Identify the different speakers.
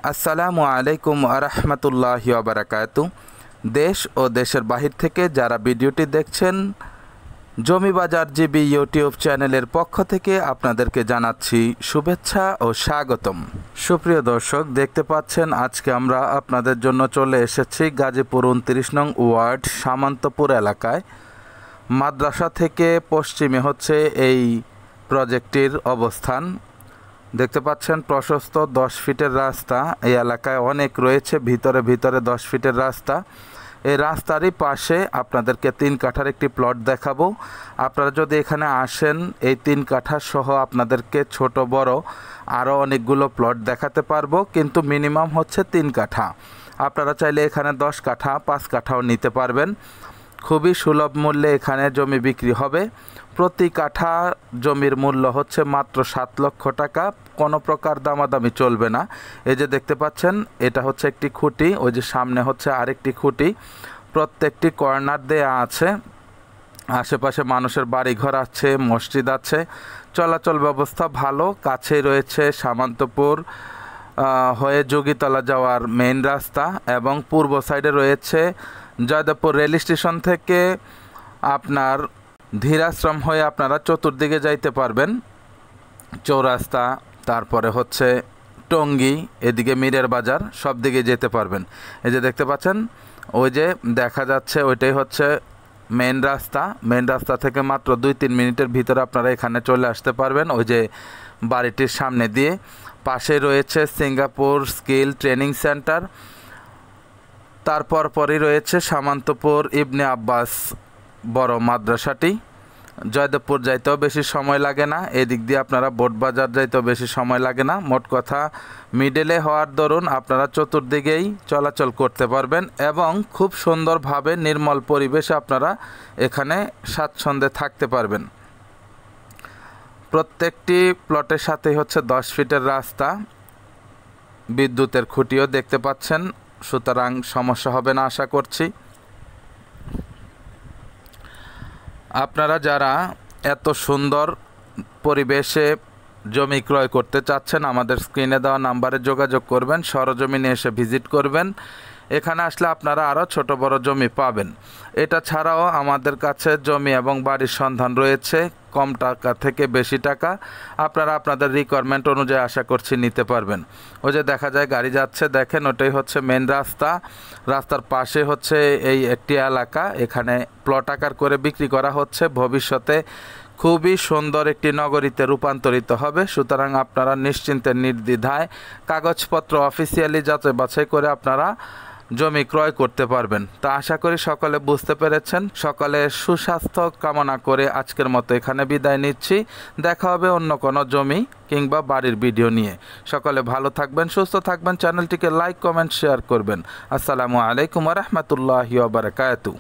Speaker 1: আসসালামু আলাইকুম আরহামতুল্লাহি ওয়া বারাকাতু। দেশ ও দেশের বাহির থেকে যারা ভিডিওটি দেখছেন, জমি বাজার জিবি ইউটিউব চ্যানেলের পক্ষ থেকে আপনাদেরকে জানাচ্ছি শুভেচ্ছা ও স্বাগতম। সুপ্রিয় দর্শক, দেখতে পাচ্ছেন আজকে আমরা আপনাদের জন্য চলে এসেছি গাজীপুর 29 নং ওয়ার্ড সামন্তপুর এলাকায়। মাদ্রাসা থেকে পশ্চিমে হচ্ছে এই প্রজেক্টটির অবস্থান। দেখতে পাচ্ছেন প্রশস্ত 10 ফিটের রাস্তা এই এলাকায় অনেক রয়েছে, ভিতরে 10 ফিটের রাস্তা। এই রাস্তারই পাশে আপনাদেরকে 3 কাঠার একটি প্লট দেখাবো। আপনারা যদি এখানে আসেন, এই 3 কাঠা সহ আপনাদেরকে ছোট বড় আরও অনেকগুলো প্লট দেখাতে পারবো, কিন্তু মিনিমাম হচ্ছে 3 কাঠা। আপনারা চাইলে এখানে 10 কাঠা 5 কাঠাও নিতে পারবেন। খুবই সুলভ মূল্যে এখানে জমি বিক্রি হবে। প্রতি কাঠা জমির মূল্য হচ্ছে মাত্র 7 লক্ষ টাকা। কোনো প্রকার দামাদামি চলবে না। এই যে দেখতে পাচ্ছেন, এটা হচ্ছে একটি খুঁটি, ওই যে সামনে হচ্ছে আরেকটি খুঁটি। প্রত্যেকটি কর্নার দেয়া আছে। আশেপাশে মানুষের বাড়িঘর আছে, মসজিদ আছে, চলাচল ব্যবস্থা ভালো। কাছেই রয়েছে সামন্তপুর হয়ে যোগীতলা যাওয়ার মেইন রাস্তা, এবং পূর্ব সাইডে রয়েছে জয়দেবপুর রেল স্টেশন থেকে আপনার ধীরাশ্রম হয়ে আপনারা চতুর্দিকে যাইতে পারবেন। চৌরাস্তা, তারপরে হচ্ছে টঙ্গী, এদিকে মিরের বাজার, সব দিকে যেতে পারবেন। এই যে দেখতে পাচ্ছেন, ওই যে দেখা যাচ্ছে ওইটাই হচ্ছে মেন রাস্তা। মেন রাস্তা থেকে মাত্র 2-3 মিনিটের ভিতরে আপনারা এখানে চলে আসতে পারবেন। ওই যে বাড়িটির সামনে দিয়ে পাশে রয়েছে সিঙ্গাপুর স্কিল ট্রেনিং সেন্টার। তারপর পরই রয়েছে সামন্তপুর ইবনে আব্বাস বড় মাদ্রাসাটি। জয়দেবপুর যাইতেও বেশি সময় লাগে না, এদিক দিয়ে আপনারা বোটবাজার যাইতেও বেশি সময় লাগে না। মোট কথা মিডলে হওয়ার দরুন আপনারা চতুর্দিকেই চলাচল করতে পারবেন, এবং খুব সুন্দরভাবে নির্মল পরিবেশে আপনারা এখানে স্বাচ্ছন্দ্যে থাকতে পারবেন। প্রত্যেকটি প্লটের সাথেই হচ্ছে 10 ফিটের রাস্তা, বিদ্যুতের খুঁটিও দেখতে পাচ্ছেন, সুতরাং সমস্যা হবে না আশা করছি। আপনারা যারা এত সুন্দর পরিবেশে জমি ক্রয় করতে চাচ্ছেন, আমাদের স্ক্রিনে দেওয়া নাম্বারে যোগাযোগ করবেন, সরজমিনে এসে ভিজিট করবেন। এখানে আসলে আপনারা আরও ছোট বড় জমি পাবেন। এটা ছাড়াও আমাদের কাছে জমি এবং বাড়ির সন্ধান রয়েছে, কম টাকা থেকে বেশি টাকা। আপনারা আপনাদের রিকোয়ারমেন্ট অনুযায়ী আশা করছি নিতে পারবেন। ওই যে দেখা যায় গাড়ি যাচ্ছে, দেখেন ওটাই হচ্ছে মেন রাস্তা। রাস্তার পাশে হচ্ছে এই একটি এলাকা, এখানে প্লট আকার করে বিক্রি করা হচ্ছে। ভবিষ্যতে খুবই সুন্দর একটি নগরীতে রূপান্তরিত হবে। সুতরাং আপনারা নিশ্চিন্তে নির্দ্বিধায় কাগজপত্র অফিসিয়ালি যাচাই বাছাই করে আপনারা জমি ক্রয় করতে পারবেন। তা আশা করি সকলে বুঝতে পেরেছেন। সকলে সুস্বাস্থ্য কামনা করে আজকের মতো এখানে বিদায় নিচ্ছি। দেখা হবে অন্য কোনো জমি কিংবা বাড়ির ভিডিও নিয়ে। সকলে ভালো থাকবেন, সুস্থ থাকবেন। চ্যানেলটিকে লাইক, কমেন্ট, শেয়ার করবেন। আসসালামু আলাইকুম ওয়া রাহমাতুল্লাহি ওয়া বারাকাতুহু।